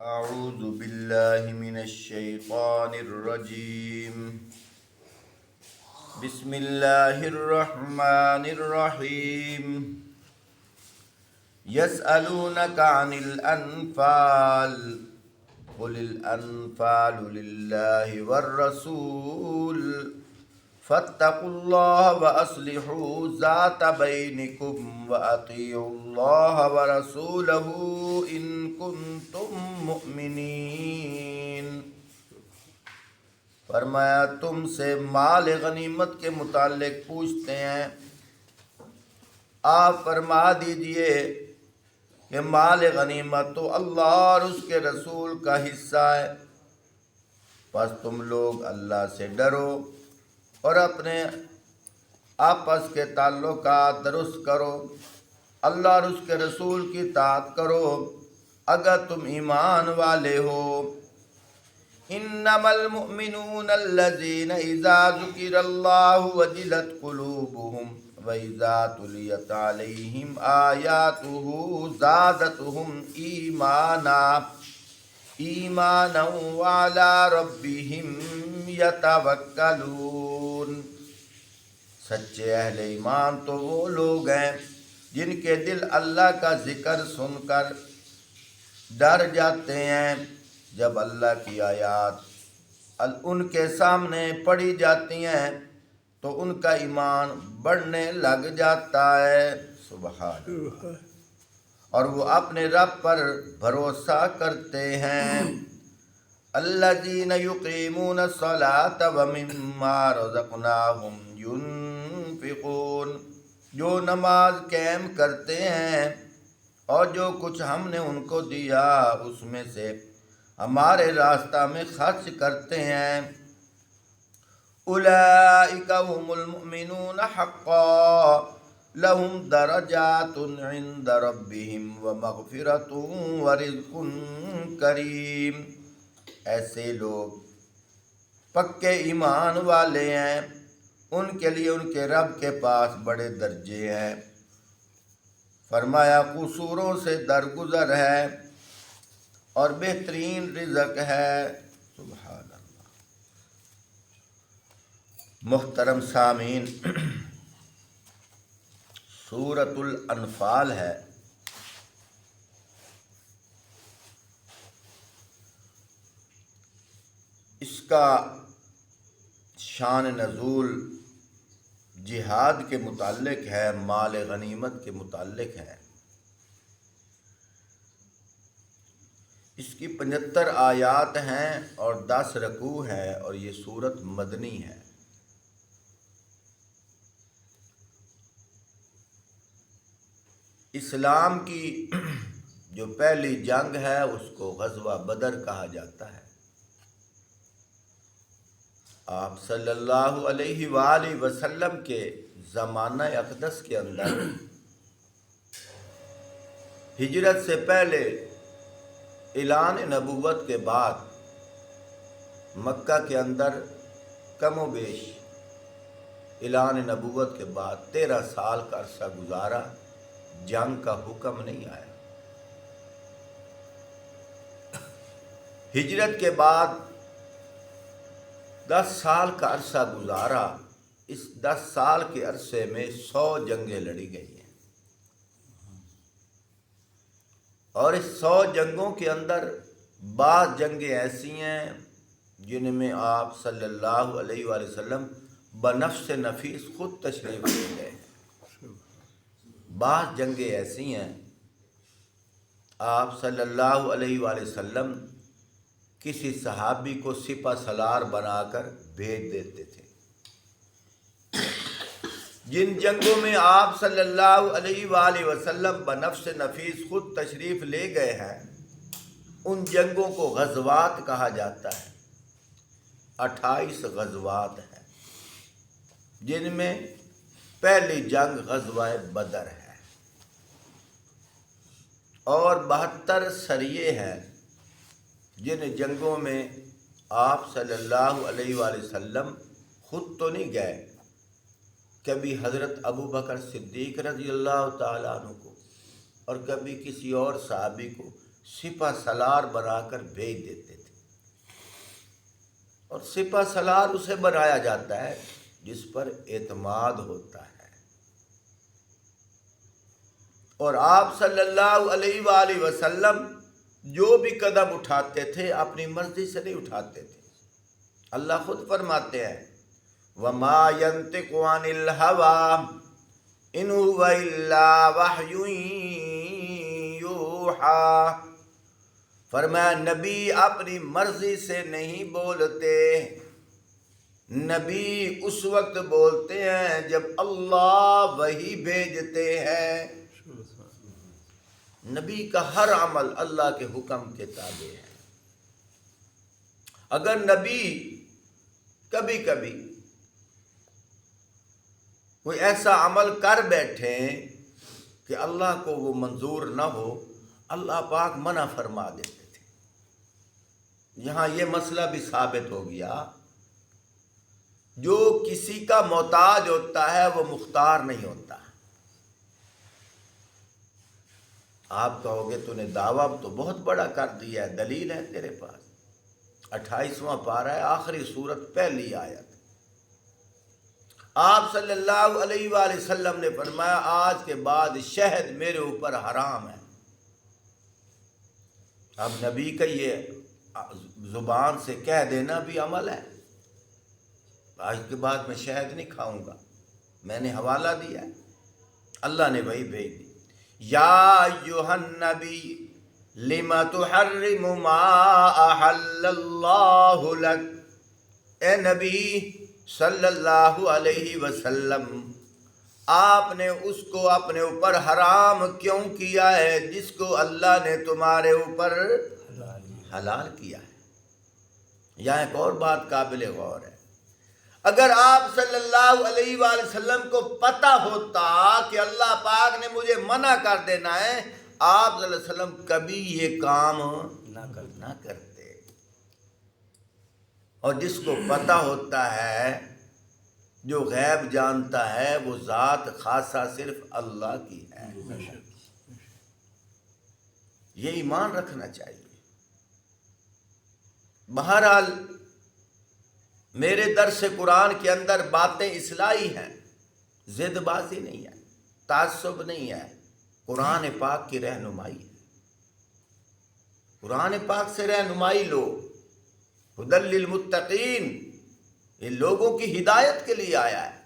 أعوذ بالله من الشيطان الرجيم. بسم الله الرحمن الرحيم. يسألونك عن الأنفال قل الأنفال لله والرسول فاتقوا الله وأصلحوا ذات بينكم وأطيعوا الله ورسوله إن كنتم مؤمنين. فرمایا تم سے مال غنیمت کے متعلق پوچھتے ہیں، آپ فرما دیجئے کہ مال غنیمت تو اللہ اور اس کے رسول کا حصہ ہے، پس تم لوگ اللہ سے ڈرو اور اپنے آپس کے تعلقات درست کرو، اللہ اور اس کے رسول کی اطاعت کرو اگر تم ایمان والے ہو. انما المؤمنون الذين اذا ذكر الله وجلت قلوبهم واذا تليت عليهم آياته زادتهم ایمانا وعلى ربهم يتوکلون. سچے اہل ایمان تو وہ لوگ ہیں جن کے دل اللہ کا ذکر سن کر ڈر جاتے ہیں، جب اللہ کی آیات ان کے سامنے پڑھی جاتی ہیں تو ان کا ایمان بڑھنے لگ جاتا ہے. سبحان اللہ. اور وہ اپنے رب پر بھروسہ کرتے ہیں. الذین یقیمون الصلاة ومما رزقناہم ینفقون. جو نماز قائم کرتے ہیں اور جو کچھ ہم نے ان کو دیا اس میں سے ہمارے راستہ میں خرچ کرتے ہیں. اولئک هم المؤمنون حقا لهم درجات عند ربهم ومغفرۃ ورزق کریم. ایسے لوگ پکے ایمان والے ہیں، ان کے لیے ان کے رب کے پاس بڑے درجے ہیں. فرمایا قصوروں سے درگزر ہے اور بہترین رزق ہے. سبحان اللہ. محترم سامعین، سورۃ الانفال ہے. اس کا شان نزول جہاد کے متعلق ہے، مال غنیمت کے متعلق ہے. اس کی 75 آیات ہیں اور 10 رکوع ہے اور یہ سورت مدنی ہے. اسلام کی جو پہلی جنگ ہے اس کو غزوہ بدر کہا جاتا ہے. آپ صلی اللہ علیہ وآلہ وسلم کے زمانہ اقدس کے اندر ہجرت سے پہلے اعلان نبوت کے بعد مکہ کے اندر کم و بیش اعلان نبوت کے بعد 13 سال کا عرصہ گزارا، جنگ کا حکم نہیں آیا. ہجرت کے بعد 10 سال کا عرصہ گزارا. اس 10 سال کے عرصے میں 100 جنگیں لڑی گئی ہیں اور اس 100 جنگوں کے اندر بعض جنگیں ایسی ہیں جن میں آپ صلی اللہ علیہ وآلہ وسلم بنفس نفیس خود تشریف لے گئے. بعض جنگیں ایسی ہیں آپ صلی اللہ علیہ وآلہ وسلم کسی صحابی کو سپہ سالار بنا کر بھیج دیتے تھے. جن جنگوں میں آپ صلی اللہ علیہ وآلہ وسلم بنفس نفیس خود تشریف لے گئے ہیں ان جنگوں کو غزوات کہا جاتا ہے. 28 غزوات ہیں جن میں پہلی جنگ غزوہ بدر ہے اور 72 سریے ہیں جن جنگوں میں آپ صلی اللہ علیہ وآلہ وسلم خود تو نہیں گئے، کبھی حضرت ابو بکر صدیق رضی اللہ تعالیٰ عنہ کو اور کبھی کسی اور صحابی کو سپہ سالار بنا کر بھیج دیتے تھے. اور سپہ سالار اسے بنایا جاتا ہے جس پر اعتماد ہوتا ہے. اور آپ صلی اللہ علیہ وآلہ وسلم جو بھی قدم اٹھاتے تھے اپنی مرضی سے نہیں اٹھاتے تھے. اللہ خود فرماتے ہیں وَمَا يَنْطِقُ عَنِ الْهَوَىٰ إِنْ هُوَ إِلَّا وَحْيٌ يُوحَىٰ. فرمایا نبی اپنی مرضی سے نہیں بولتے. نبی اس وقت بولتے ہیں جب اللہ وحی بھیجتے ہیں. نبی کا ہر عمل اللہ کے حکم کے تابع ہے. اگر نبی کبھی کبھی کوئی ایسا عمل کر بیٹھیں کہ اللہ کو وہ منظور نہ ہو، اللہ پاک منع فرما دیتے تھے. یہاں یہ مسئلہ بھی ثابت ہو گیا جو کسی کا محتاج ہوتا ہے وہ مختار نہیں ہوتا. آپ کہو گے تو نے دعویٰ تو بہت بڑا کر دیا ہے، دلیل ہے تیرے پاس؟ 28واں پارہ ہے، آخری سورت، پہلی آیت. آپ صلی اللہ علیہ وآلہ وسلم نے فرمایا آج کے بعد شہد میرے اوپر حرام ہے. اب نبی کا یہ زبان سے کہہ دینا بھی عمل ہے. آج کے بعد میں شہد نہیں کھاؤں گا، میں نے حوالہ دیا ہے. اللہ نے وہی بھیج دی یا ایھا النبی لم تحرم ما احل اللہ لک. اے نبی صلی اللہ علیہ وسلم، آپ نے اس کو اپنے اوپر حرام کیوں کیا ہے جس کو اللہ نے تمہارے اوپر حلال کیا ہے. یہاں ایک اور بات قابل غور ہے. اگر آپ صلی اللہ علیہ وآلہ وسلم کو پتہ ہوتا کہ اللہ پاک نے مجھے منع کر دینا ہے، آپ صلی اللہ علیہ وسلم کبھی یہ کام نہ کرتے. اور جس کو پتہ ہوتا ہے، جو غیب جانتا ہے، وہ ذات خاصہ صرف اللہ کی ہے. یہ ایمان رکھنا چاہیے. بہرحال میرے درس قرآن کے اندر باتیں اصلاحی ہیں، ضد بازی نہیں ہے، تعصب نہیں ہے. قرآن پاک کی رہنمائی ہے. قرآن پاک سے رہنمائی لو. ھدی للمتقین، یہ لوگوں کی ہدایت کے لیے آیا ہے.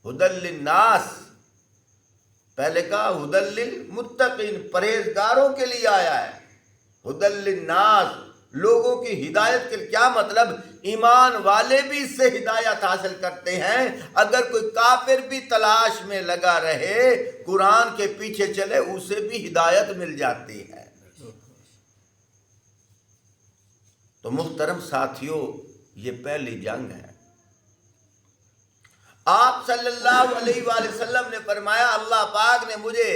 ھدی للناس، پہلے کہا ھدی للمتقین، پرہیزگاروں کے لیے آیا ہے. ھدی للناس، لوگوں کی ہدایت کے لیے. کیا مطلب؟ ایمان والے بھی اس سے ہدایت حاصل کرتے ہیں. اگر کوئی کافر بھی تلاش میں لگا رہے، قرآن کے پیچھے چلے، اسے بھی ہدایت مل جاتی ہے. تو محترم ساتھیوں، یہ پہلی جنگ ہے. آپ صلی اللہ علیہ وآلہ وسلم نے فرمایا اللہ پاک نے مجھے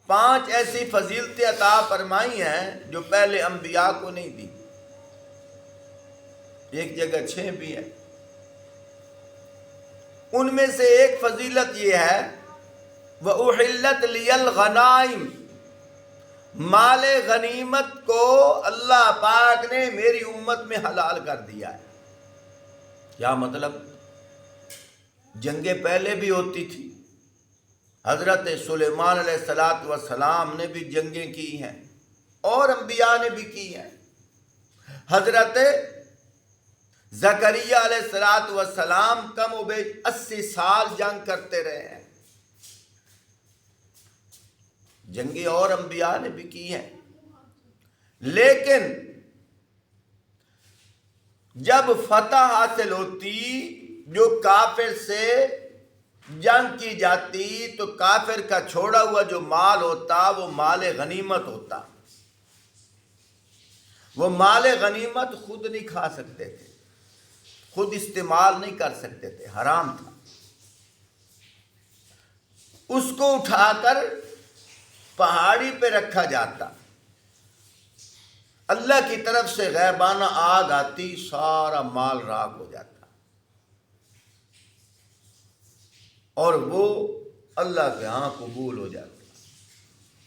5 ایسی فضیلتیں عطا فرمائی ہیں جو پہلے انبیاء کو نہیں دی. ایک جگہ 6 بھی ہے. ان میں سے ایک فضیلت یہ ہے وَأُحِلَّتْ لِيَ الْغَنَائِمُ، مال غنیمت کو اللہ پاک نے میری امت میں حلال کر دیا ہے. کیا مطلب؟ جنگیں پہلے بھی ہوتی تھی. حضرت سلیمان علیہ السلام نے بھی جنگیں کی ہیں اور انبیاء نے بھی کی ہیں. حضرت زکریا علیہ السلام کم و بیش 80 سال جنگ کرتے رہے ہیں. جنگیں اور انبیاء نے بھی کی ہیں. لیکن جب فتح حاصل ہوتی، جو کافر سے جنگ کی جاتی، تو کافر کا چھوڑا ہوا جو مال ہوتا وہ مال غنیمت ہوتا. وہ مال غنیمت خود نہیں کھا سکتے تھے، خود استعمال نہیں کر سکتے تھے، حرام تھا. اس کو اٹھا کر پہاڑی پہ رکھا جاتا. اللہ کی طرف سے غیبانہ آگ آتی، سارا مال راکھ ہو جاتا اور وہ اللہ کے ہاں قبول ہو جاتا.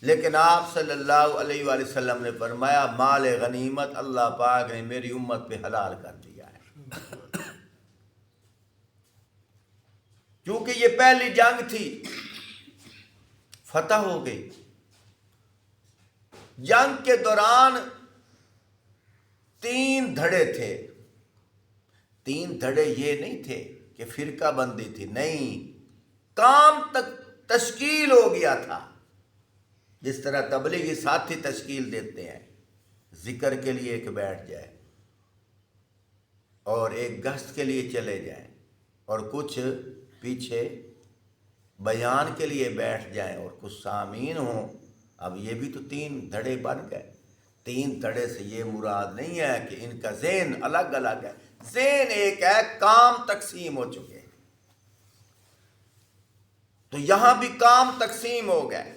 لیکن آپ صلی اللہ علیہ وآلہ وسلم نے فرمایا مال غنیمت اللہ پاک نے میری امت پہ حلال کر دیا ہے، کیونکہ یہ پہلی جنگ تھی، فتح ہو گئی۔ جنگ کے دوران 3 دھڑے تھے۔ 3 دھڑے یہ نہیں تھے کہ فرقہ بندی تھی، نہیں، کام تک تشکیل ہو گیا تھا۔ جس طرح تبلیغی ساتھی تشکیل دیتے ہیں، ذکر کے لیے ایک بیٹھ جائے اور ایک گشت کے لیے چلے جائیں، اور کچھ پیچھے بیان کے لیے بیٹھ جائیں، اور کچھ سامعین ہوں۔ اب یہ بھی تو 3 دھڑے بن گئے۔ 3 دھڑے سے یہ مراد نہیں ہے کہ ان کا ذہن الگ الگ ہے، ذہن ایک ہے، کام تقسیم ہو چکے ہیں۔ تو یہاں بھی کام تقسیم ہو گئے۔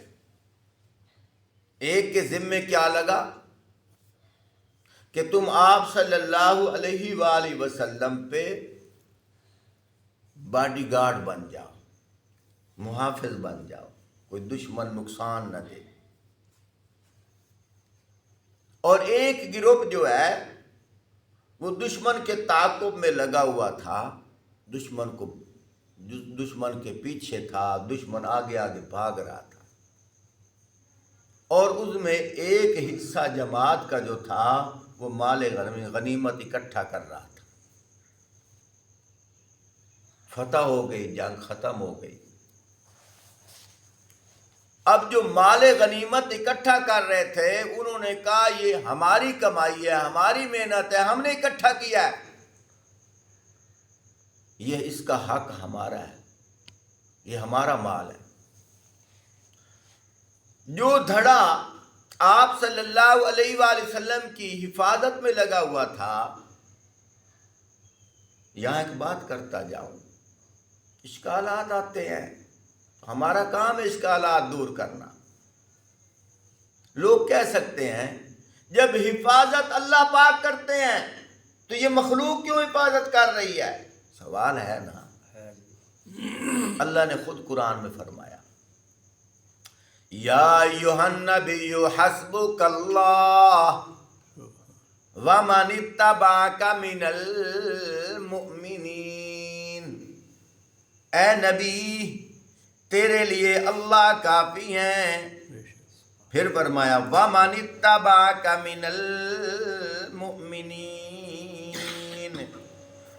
ایک کے ذمے کیا لگا کہ تم آپ صلی اللہ علیہ وآلہ وسلم پہ باڈی گارڈ بن جاؤ، محافظ بن جاؤ، کوئی دشمن نقصان نہ دے۔ اور ایک گروپ جو ہے وہ دشمن کے تعاقب میں لگا ہوا تھا، دشمن کے پیچھے تھا، دشمن آگے آگے بھاگ رہا تھا، اور اس میں ایک حصہ جماعت کا جو تھا وہ مال غنیمت اکٹھا کر رہا تھا۔ فتح ہو گئی، جنگ ختم ہو گئی۔ اب جو مال غنیمت اکٹھا کر رہے تھے انہوں نے کہا یہ ہماری کمائی ہے، ہماری محنت ہے، ہم نے اکٹھا کیا ہے، یہ اس کا حق ہمارا ہے، یہ ہمارا مال ہے۔ جو دھڑا آپ صلی اللہ علیہ وآلہ وسلم کی حفاظت میں لگا ہوا تھا، یہاں ایک بات کرتا جاؤں، اشکالات آتے ہیں، ہمارا کام ہے اشکالات دور کرنا۔ لوگ کہہ سکتے ہیں جب حفاظت اللہ پاک کرتے ہیں تو یہ مخلوق کیوں حفاظت کر رہی ہے؟ سوال ہے نا۔ اللہ نے خود قرآن میں فرمایا یا ایھا النبی حسبک اللہ ومن اتبعک من المؤمنین، اے نبی تیرے لیے اللہ کافی ہیں۔ پھر فرمایا وَمَنِ اتَّبَعَكَ مِنَ الْمُؤْمِنِينَ،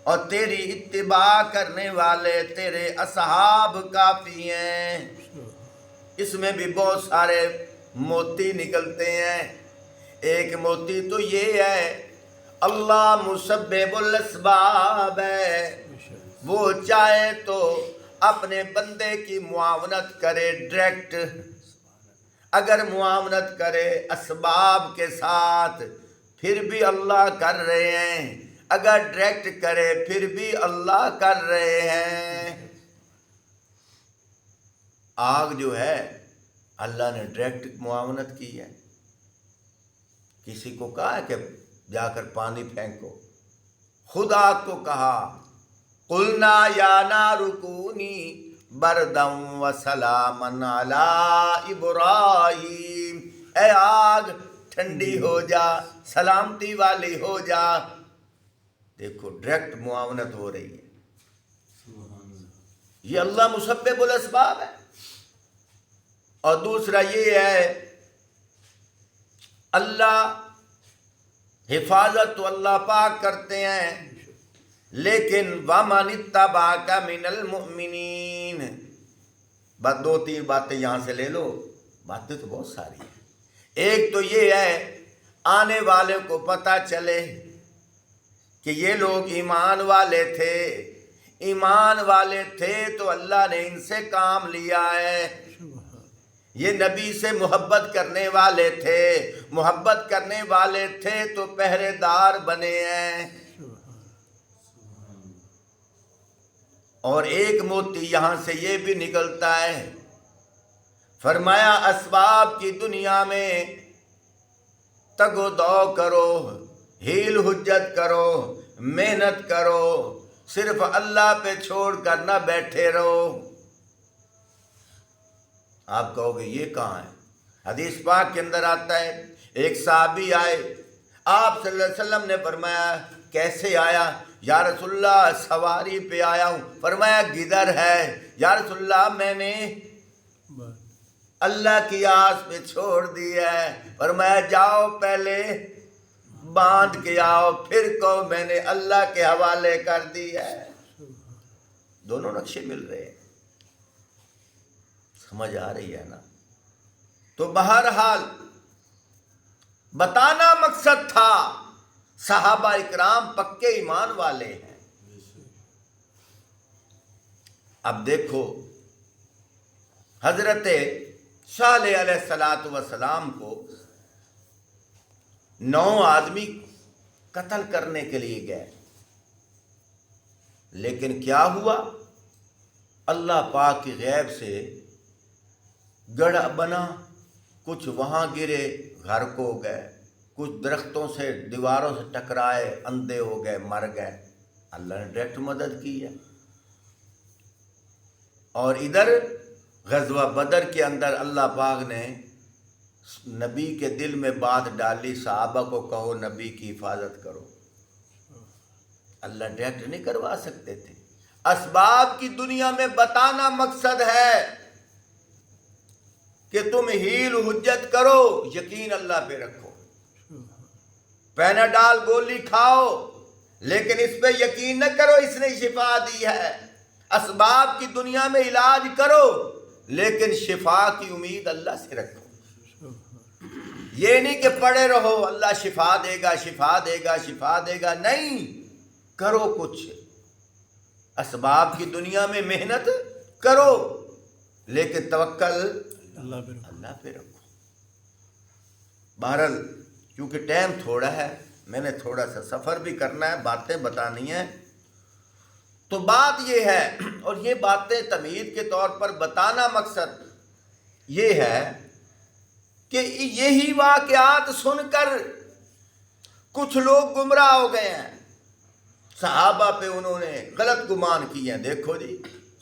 اور تیری اتباع کرنے والے تیرے اصحاب کافی ہیں۔ اس میں بھی بہت سارے موتی نکلتے ہیں۔ ایک موتی تو یہ ہے اللہ مسبب الاسباب ہے، وہ چاہے تو اپنے بندے کی معاونت کرے ڈائریکٹ، اگر معاونت کرے اسباب کے ساتھ پھر بھی اللہ کر رہے ہیں، اگر ڈائریکٹ کرے پھر بھی اللہ کر رہے ہیں۔ آگ جو ہے اللہ نے ڈائریکٹ معاونت کی ہے، کسی کو کہا ہے کہ جا کر پانی پھینکو، خود آگ کو کہا قلنا یا نار کونی بردا وسلاما علی ابراہیم، اے آگ ٹھنڈی ہو جا، سلامتی والی ہو جا۔ دیکھو ڈائریکٹ معاونت ہو رہی ہے، یہ اللہ مسبب الاسباب ہے۔ اور دوسرا یہ ہے اللہ حفاظت تو اللہ پاک کرتے ہیں، لیکن وَمَنِ اتَّبَعَكَ مِنَ الْمُؤْمِنِينَ، بس 2-3 باتیں یہاں سے لے لو، باتیں تو بہت ساری ہیں۔ ایک تو یہ ہے آنے والے کو پتہ چلے کہ یہ لوگ ایمان والے تھے، ایمان والے تھے تو اللہ نے ان سے کام لیا ہے، یہ نبی سے محبت کرنے والے تھے، محبت کرنے والے تھے تو پہرے دار بنے ہیں۔ اور ایک موتی یہاں سے یہ بھی نکلتا ہے، فرمایا اسباب کی دنیا میں تگ و دو کرو، ہیل حجت کرو، محنت کرو، صرف اللہ پہ چھوڑ کر نہ بیٹھے رہو۔ آپ کہو گے یہ کہاں ہے؟ حدیث پاک کے اندر آتا ہے ایک صحابی آئے، آپ صلی اللہ علیہ وسلم نے فرمایا کیسے آیا؟ یا رسول اللہ سواری پہ آیا ہوں۔ فرمایا گدر ہے؟ یا رسول اللہ میں نے اللہ کی آس پہ چھوڑ دی ہے۔ فرمایا جاؤ پہلے باندھ کے آؤ، پھر کہو میں نے اللہ کے حوالے کر دی ہے۔ دونوں نقشے مل رہے ہیں، سمجھ آ رہی ہے نا؟ تو بہرحال بتانا مقصد تھا، صحابہ اکرام پکے ایمان والے ہیں۔ اب دیکھو حضرت صالح علیہ السلام کو 9 آدمی قتل کرنے کے لیے گئے، لیکن کیا ہوا؟ اللہ پاک کی غیب سے گڑھا بنا، کچھ وہاں گرے غرق ہو گئے، کچھ درختوں سے دیواروں سے ٹکرائے اندھے ہو گئے مر گئے۔ اللہ نے ڈائریکٹ مدد کی ہے۔ اور ادھر غزوہ بدر کے اندر اللہ پاک نے نبی کے دل میں بات ڈالی، صحابہ کو کہو نبی کی حفاظت کرو۔ اللہ ڈائریکٹ نہیں کروا سکتے تھے، اسباب کی دنیا میں بتانا مقصد ہے کہ تم ہیل حجت کرو، یقین اللہ پہ رکھو۔ پیناڈال گولی کھاؤ لیکن اس پہ یقین نہ کرو اس نے شفا دی ہے۔ اسباب کی دنیا میں علاج کرو لیکن شفا کی امید اللہ سے رکھو۔ یہ نہیں کہ پڑے رہو اللہ شفا دے گا شفا دے گا شفا دے گا، نہیں، کرو کچھ۔ اسباب کی دنیا میں محنت کرو لیکن توکل اللہ پہ رکھو۔ بہرحال کیونکہ ٹائم تھوڑا ہے، میں نے تھوڑا سا سفر بھی کرنا ہے، باتیں بتانی ہیں، تو بات یہ ہے، اور یہ باتیں تمہید کے طور پر بتانا مقصد یہ ہے کہ یہی واقعات سن کر کچھ لوگ گمراہ ہو گئے ہیں۔ صحابہ پہ انہوں نے غلط گمان کیے ہیں۔ دیکھو جی،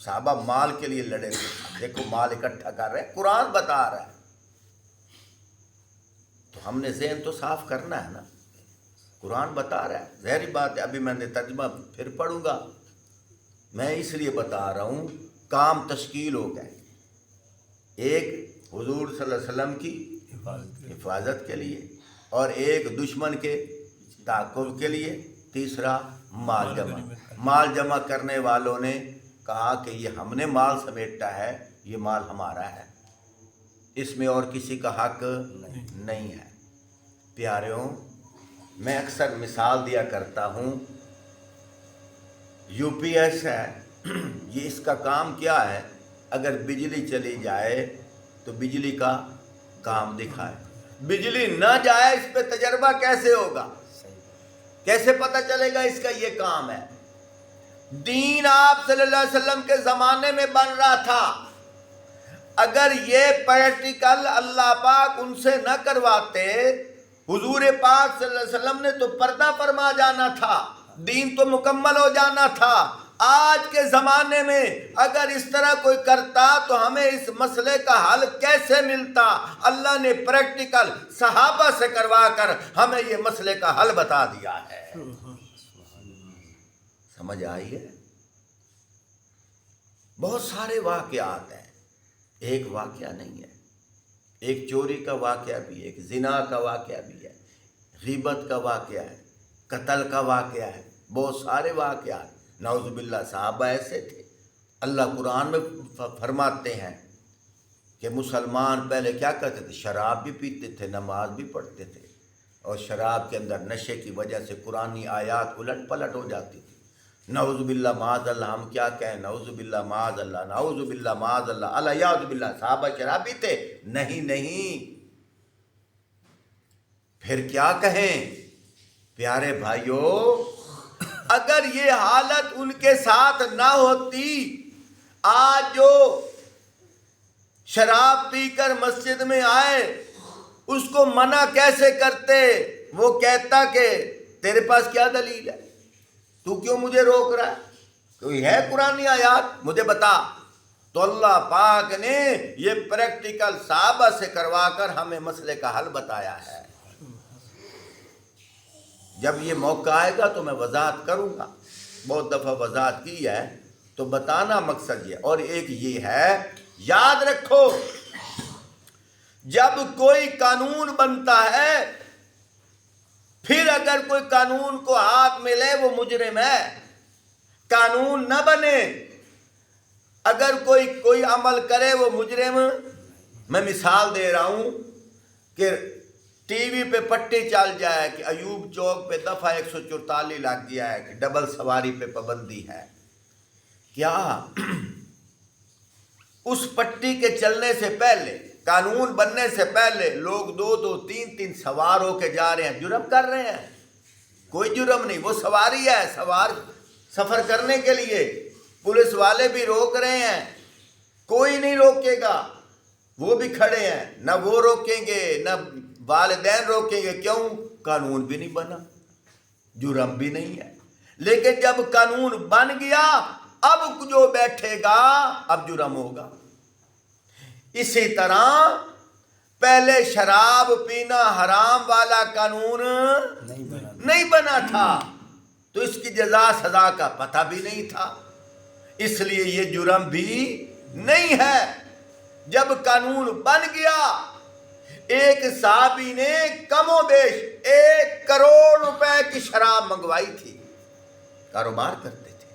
صحابہ مال کے لیے لڑے تھے، دیکھو مال اکٹھا کر رہے ہیں، قرآن بتا رہا ہے، تو ہم نے ذہن تو صاف کرنا ہے نا۔ قرآن بتا رہا ہے، ظاہری بات ہے، ابھی میں نے ترجمہ پھر پڑھوں گا، میں اس لیے بتا رہا ہوں کام تشکیل ہو گئے، ایک حضور صلی اللہ علیہ وسلم کی حفاظت کے لیے، اور ایک دشمن کے تعاقب کے لیے، تیسرا مال جمع کرنے والوں نے کہا کہ یہ ہم نے مال سمیٹا ہے، یہ مال ہمارا ہے، اس میں اور کسی کا حق نہیں ہے۔ پیاریوں، میں اکثر مثال دیا کرتا ہوں، یو پی ایس ہے، یہ اس کا کام کیا ہے؟ اگر بجلی چلی جائے تو بجلی کا کام دکھائے، بجلی نہ جائے اس پہ تجربہ کیسے ہوگا؟ کیسے پتہ چلے گا اس کا یہ کام ہے؟ دین آپ صلی اللہ علیہ وسلم کے زمانے میں بن رہا تھا، اگر یہ پریکٹیکل اللہ پاک ان سے نہ کرواتے، حضور پاک صلی اللہ علیہ وسلم نے تو پردہ فرما جانا تھا، دین تو مکمل ہو جانا تھا۔ آج کے زمانے میں اگر اس طرح کوئی کرتا تو ہمیں اس مسئلے کا حل کیسے ملتا؟ اللہ نے پریکٹیکل صحابہ سے کروا کر ہمیں یہ مسئلے کا حل بتا دیا ہے۔ سمجھ آئی ہے؟ بہت سارے واقعات ہیں، ایک واقعہ نہیں ہے، ایک چوری کا واقعہ بھی ہے، ایک زنا کا واقعہ بھی ہے، غیبت کا واقعہ ہے، قتل کا واقعہ ہے، بہت سارے واقعات۔ نعوذ باللہ صحابہ ایسے تھے۔ اللہ قرآن میں فرماتے ہیں کہ مسلمان پہلے کیا کرتے تھے؟ شراب بھی پیتے تھے، نماز بھی پڑھتے تھے، اور شراب کے اندر نشے کی وجہ سے قرآنی آیات الٹ پلٹ ہو جاتی تھی۔ نعوذ باللہ معاذ اللہ، ہم کیا کہیں؟ نعوذ باللہ معاذ اللہ، نعوذ باللہ معاذ اللہ، الیاذ باللہ۔ صحابہ شرابی تھے؟ نہیں، پھر کیا کہیں؟ پیارے بھائیوں، اگر یہ حالت ان کے ساتھ نہ ہوتی، آج جو شراب پی کر مسجد میں آئے اس کو منع کیسے کرتے؟ وہ کہتا کہ تیرے پاس کیا دلیل ہے، تو کیوں مجھے روک رہا ہے؟ کوئی ہے قرآنی آیات؟ مجھے بتا۔ تو اللہ پاک نے یہ پریکٹیکل صحابہ سے کروا کر ہمیں مسئلے کا حل بتایا ہے. جب یہ موقع آئے گا تو میں وضاحت کروں گا، بہت دفعہ وضاحت کی ہے، تو بتانا مقصد یہ. اور ایک یہ ہے، یاد رکھو جب کوئی قانون بنتا ہے، پھر اگر کوئی قانون کو ہاتھ میں لے وہ مجرم ہے. قانون نہ بنے، اگر کوئی عمل کرے وہ مجرم. میں مثال دے رہا ہوں کہ ٹی وی پہ پٹی چل جائے کہ ایوب چوک پہ دفعہ 144 لگ گیا ہے کہ ڈبل سواری پہ پابندی ہے. کیا اس پٹی کے چلنے سے پہلے، قانون بننے سے پہلے لوگ 2 3 سوار ہو کے جا رہے ہیں، جرم کر رہے ہیں؟ کوئی جرم نہیں، وہ سواری ہے، سوار سفر کرنے کے لیے. پولیس والے بھی روک رہے ہیں، کوئی نہیں روکے گا، وہ بھی کھڑے ہیں، نہ وہ روکیں گے نہ والدین روکیں گے. کیوں؟ قانون بھی نہیں بنا، جرم بھی نہیں ہے. لیکن جب قانون بن گیا، اب جو بیٹھے گا اب جرم ہوگا. اسی طرح پہلے شراب پینا حرام والا قانون نہیں بنا تھا، تو اس کی جزا سزا کا پتہ بھی نہیں تھا، اس لیے یہ جرم بھی نہیں ہے. جب قانون بن گیا، ایک صحابی نے کم و بیش 1 کروڑ روپے کی شراب منگوائی تھی، کاروبار کرتے تھے.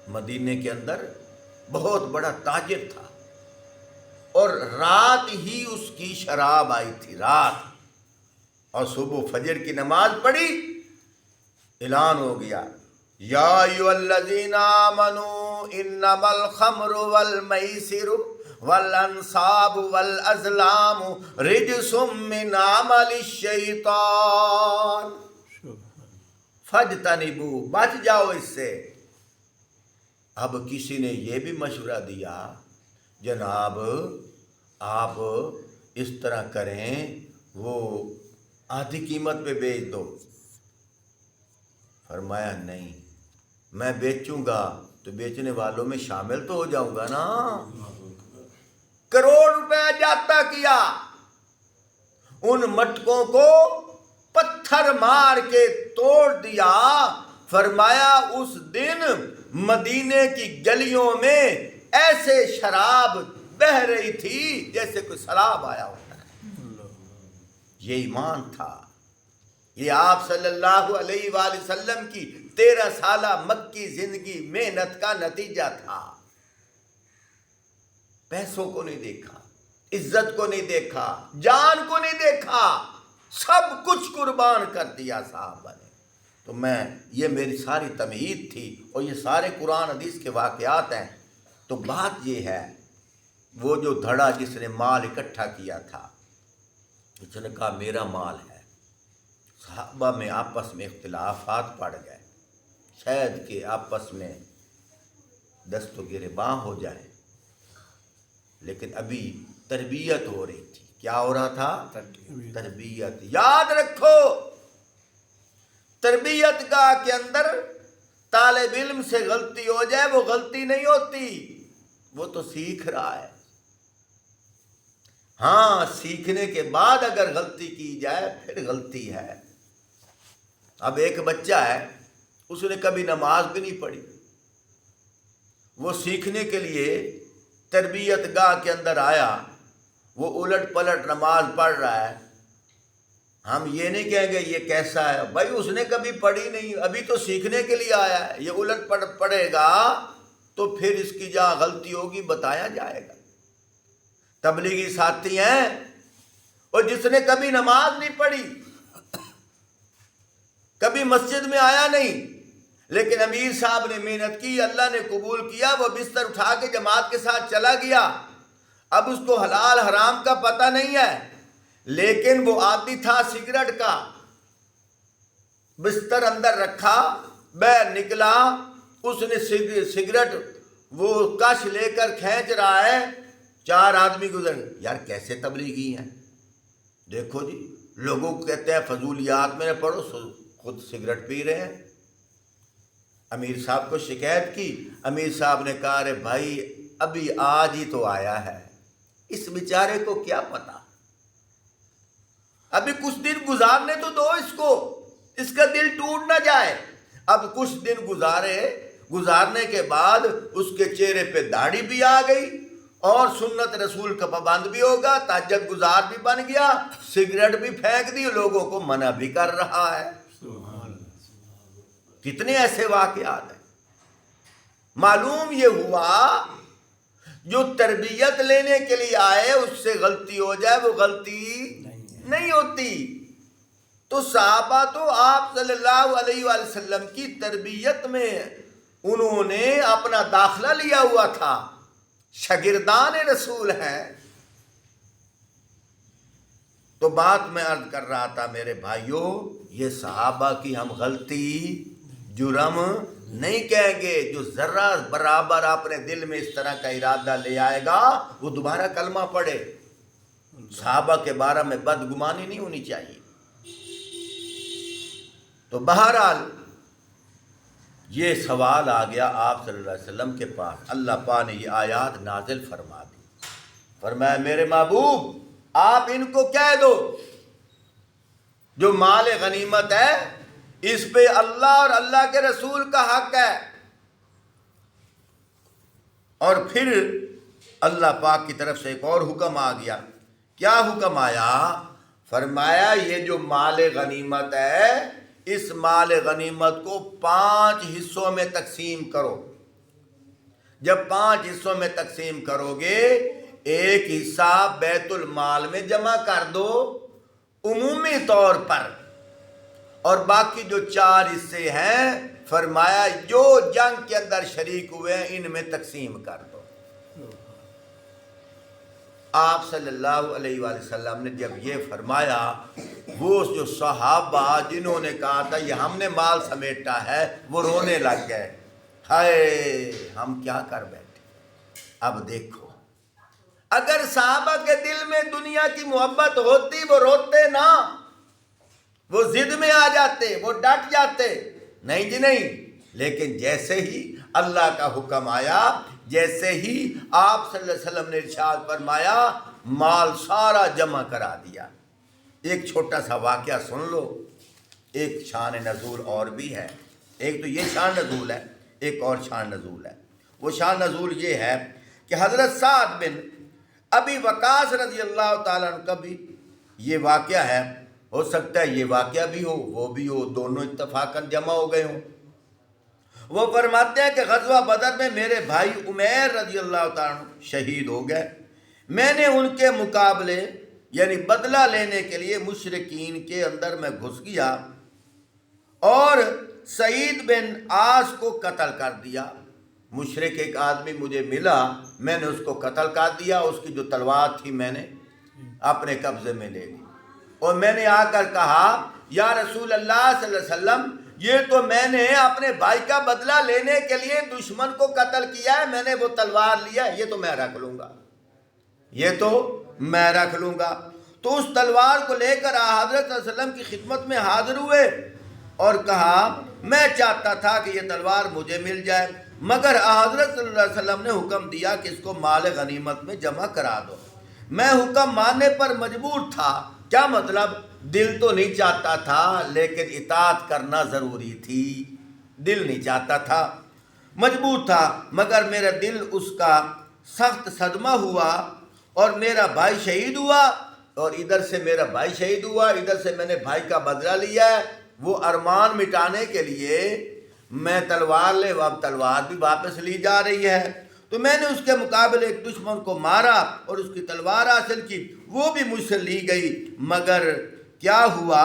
مدینے کے اندر بہت بڑا تاجر تھا، اور رات ہی اس کی شراب آئی تھی، رات. اور صبح فجر کی نماز پڑھی، اعلان ہو گیا، یا ایھا الذین آمنوا انما الخمر والمیسر والانصاب والازلام رجس من عمل الشیطان فاجتنبوہ، بچ جاؤ اس سے. اب کسی نے یہ بھی مشورہ دیا، جناب آپ اس طرح کریں، وہ آدھی قیمت پہ بیچ دو. فرمایا نہیں، میں بیچوں گا تو بیچنے والوں میں شامل تو ہو جاؤں گا نا. کروڑ روپے جاتا کیا، ان مٹکوں کو پتھر مار کے توڑ دیا. فرمایا اس دن مدینے کی گلیوں میں ایسے شراب بہہ رہی تھی جیسے کوئی سیلاب آیا ہوتا ہے. یہ ایمان تھا، یہ آپ صلی اللہ علیہ وآلہ وسلم کی 13 سالہ مکی زندگی محنت کا نتیجہ تھا. پیسوں کو نہیں دیکھا، عزت کو نہیں دیکھا، جان کو نہیں دیکھا، سب کچھ قربان کر دیا صحابہ نے. تو یہ میری ساری تمہید تھی، اور یہ سارے قرآن حدیث کے واقعات ہیں. تو بات یہ ہے، وہ جو دھڑا جس نے مال اکٹھا کیا تھا، اس نے کہا میرا مال ہے. صحابہ میں آپس میں اختلافات پڑ گئے، شاید کہ آپس میں دست و گریباں ہو جائے. لیکن ابھی تربیت ہو رہی تھی. کیا ہو رہا تھا؟ تربیت. یاد رکھو، تربیت گاہ کے اندر طالب علم سے غلطی ہو جائے وہ غلطی نہیں ہوتی، وہ تو سیکھ رہا ہے. ہاں، سیکھنے کے بعد اگر غلطی کی جائے پھر غلطی ہے. اب ایک بچہ ہے، اس نے کبھی نماز بھی نہیں پڑھی، وہ سیکھنے کے لیے تربیت گاہ کے اندر آیا، وہ الٹ پلٹ نماز پڑھ رہا ہے. ہم یہ نہیں کہیں گے یہ کیسا ہے، بھائی اس نے کبھی پڑھی نہیں، ابھی تو سیکھنے کے لیے آیا ہے. یہ الٹ پلٹ پڑھے گا تو پھر اس کی جہاں غلطی ہوگی بتایا جائے گا. تبلیغی ساتھی ہیں، اور جس نے کبھی نماز نہیں پڑھی، کبھی مسجد میں آیا نہیں، لیکن امیر صاحب نے محنت کی، اللہ نے قبول کیا، وہ بستر اٹھا کے جماعت کے ساتھ چلا گیا. اب اس کو حلال حرام کا پتہ نہیں ہے، لیکن وہ عادی تھا سگریٹ کا. بستر اندر رکھا، باہر نکلا، اس نے سگریٹ وہ کش لے کر کھینچ رہا ہے. 4 آدمی گزر گئے، یار کیسے تبلیغی ہیں، دیکھو جی لوگوں کو کہتے ہیں فضولیات میں نہ پڑھو، خود سگریٹ پی رہے ہیں. امیر صاحب کو شکایت کی، امیر صاحب نے کہا ارے بھائی ابھی آج ہی تو آیا ہے، اس بیچارے کو کیا پتا، ابھی کچھ دن گزارنے تو دو اس کو، اس کا دل ٹوٹ نہ جائے۔ اب کچھ دن گزارنے کے بعد اس کے چہرے پہ داڑھی بھی آ گئی اور سنت رسول کا پابند بھی ہوگا، تہجد گزار بھی بن گیا، سگریٹ بھی پھینک دی، لوگوں کو منع بھی کر رہا ہے۔ کتنے ایسے واقعات ہیں۔ معلوم یہ ہوا جو تربیت لینے کے لیے آئے اس سے غلطی ہو جائے وہ غلطی نہیں ہوتی۔ تو صحابہ تو آپ صلی اللہ علیہ وآلہ وسلم کی تربیت میں انہوں نے اپنا داخلہ لیا ہوا تھا، شاگردان رسول ہیں۔ تو بات میں عرض کر رہا تھا میرے بھائیوں، یہ صحابہ کی ہم غلطی جرم نہیں کہیں گے۔ جو ذرہ برابر اپنے دل میں اس طرح کا ارادہ لے آئے گا وہ دوبارہ کلمہ پڑھے۔ صحابہ کے بارے میں بدگمانی نہیں ہونی چاہیے۔ تو بہرحال یہ سوال آ گیا آپ صلی اللہ علیہ وسلم کے پاس، اللہ پاک نے یہ آیات نازل فرما دی، فرمایا میرے محبوب آپ ان کو کہہ دو جو مال غنیمت ہے اس پہ اللہ اور اللہ کے رسول کا حق ہے۔ اور پھر اللہ پاک کی طرف سے ایک اور حکم آ گیا۔ کیا حکم آیا؟ فرمایا یہ جو مال غنیمت ہے اس مال غنیمت کو 5 حصوں میں تقسیم کرو۔ جب 5 حصوں میں تقسیم کرو گے ایک حصہ بیت المال میں جمع کر دو عمومی طور پر، اور باقی جو 4 حصے ہیں فرمایا جو جنگ کے اندر شریک ہوئے ہیں ان میں تقسیم کر دو۔ آپ صلی اللہ علیہ وآلہ وسلم نے جب یہ فرمایا، وہ جو صحابہ جنہوں نے کہا تھا یہ ہم نے مال سمیٹا ہے وہ رونے لگ گئے، ہائے ہم کیا کر بیٹھے۔ اب دیکھو اگر صحابہ کے دل میں دنیا کی محبت ہوتی وہ روتے نا، وہ ضد میں آ جاتے، وہ ڈٹ جاتے، نہیں جی نہیں۔ لیکن جیسے ہی اللہ کا حکم آیا، جیسے ہی آپ صلی اللہ علیہ وسلم نے ارشاد فرمایا، مال سارا جمع کرا دیا۔ ایک چھوٹا سا واقعہ سن لو، ایک شان نزول اور بھی ہے۔ ایک تو یہ شان نزول ہے، ایک اور شان نزول ہے۔ وہ شان نزول یہ ہے کہ حضرت سعد بن ابی وقاص رضی اللہ تعالیٰ عنہ کا بھی یہ واقعہ ہے، ہو سکتا ہے یہ واقعہ بھی ہو وہ بھی ہو، دونوں اتفاقاً جمع ہو گئے ہوں۔ وہ فرماتے ہیں کہ غزوہ بدر میں میرے بھائی عمیر رضی اللہ تعالیٰ عنہ شہید ہو گئے، میں نے ان کے مقابلے یعنی بدلہ لینے کے لیے مشرکین کے اندر میں گھس گیا اور سعید بن عاص کو قتل کر دیا۔ مشرک ایک آدمی مجھے ملا، میں نے اس کو قتل کر دیا، اس کی جو تلوار تھی میں نے اپنے قبضے میں لے لی، اور میں نے آ کر کہا یا رسول اللہ صلی اللہ علیہ وسلم یہ تو میں نے اپنے بھائی کا بدلہ لینے کے لیے دشمن کو قتل کیا ہے، میں نے وہ تلوار لیا، یہ تو میں رکھ لوں گا، یہ تو میں رکھ لوں گا۔ تو اس تلوار کو لے کر حضرت صلی اللہ علیہ وسلم کی خدمت میں حاضر ہوئے اور کہا میں چاہتا تھا کہ یہ تلوار مجھے مل جائے، مگر حضرت صلی اللہ علیہ وسلم نے حکم دیا کہ اس کو مال غنیمت میں جمع کرا دو۔ میں حکم ماننے پر مجبور تھا، کیا مطلب دل تو نہیں چاہتا تھا لیکن اطاعت کرنا ضروری تھی، دل نہیں چاہتا تھا مجبور تھا، مگر میرا دل اس کا سخت صدمہ ہوا اور میرا بھائی شہید ہوا، اور ادھر سے میرا بھائی شہید ہوا، ادھر سے میں نے بھائی کا بدلہ لیا ہے، وہ ارمان مٹانے کے لیے میں تلوار لے، اب تلوار بھی واپس لی جا رہی ہے، تو میں نے اس کے مقابلے ایک دشمن کو مارا اور اس کی تلوار حاصل کی، وہ بھی مجھ سے لی گئی، مگر کیا ہوا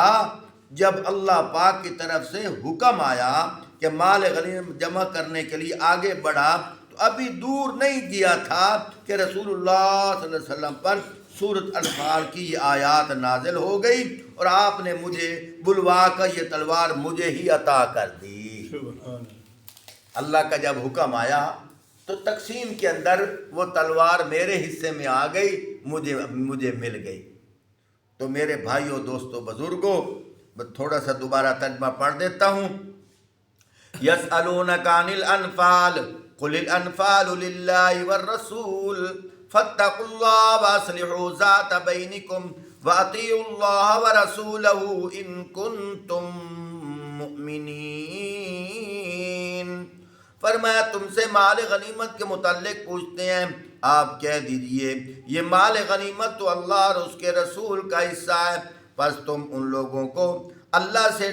جب اللہ پاک کی طرف سے حکم آیا کہ مال غنیمت جمع کرنے کے لیے آگے بڑھا، تو ابھی دور نہیں گیا تھا کہ رسول اللہ صلی اللہ علیہ وسلم پر سورۃ انفال کی یہ آیات نازل ہو گئی اور آپ نے مجھے بلوا کر یہ تلوار مجھے ہی عطا کر دی۔ اللہ کا جب حکم آیا تو تقسیم کے اندر وہ تلوار میرے حصے میں آ گئی، مجھے مل گئی۔ تو میرے بھائیوں دوستوں بزرگوں تھوڑا سا دوبارہ ترجمہ پڑھ دیتا ہوں۔ یسألونک عن الانفال، قل الانفال للہ والرسول فاتقوا اللہ واصلحوا ذات بینکم واطیعوا اللہ ورسولہ ان کنتم مؤمنین۔ فرمایا تم سے مال غنیمت کے متعلق پوچھتے ہیں، آپ کہہ دیجئے یہ مال غنیمت تو اللہ اور اس کے رسول کا حصہ ہے، پس تم ان لوگوں کو اللہ سے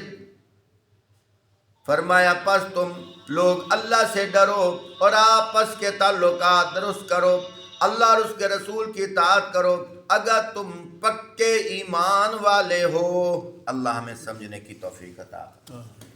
فرمایا پس تم لوگ اللہ سے ڈرو اور آپس کے تعلقات درست کرو، اللہ اور اس کے رسول کی اطاعت کرو اگر تم پکے ایمان والے ہو۔ اللہ ہمیں سمجھنے کی توفیق عطا فرمائے۔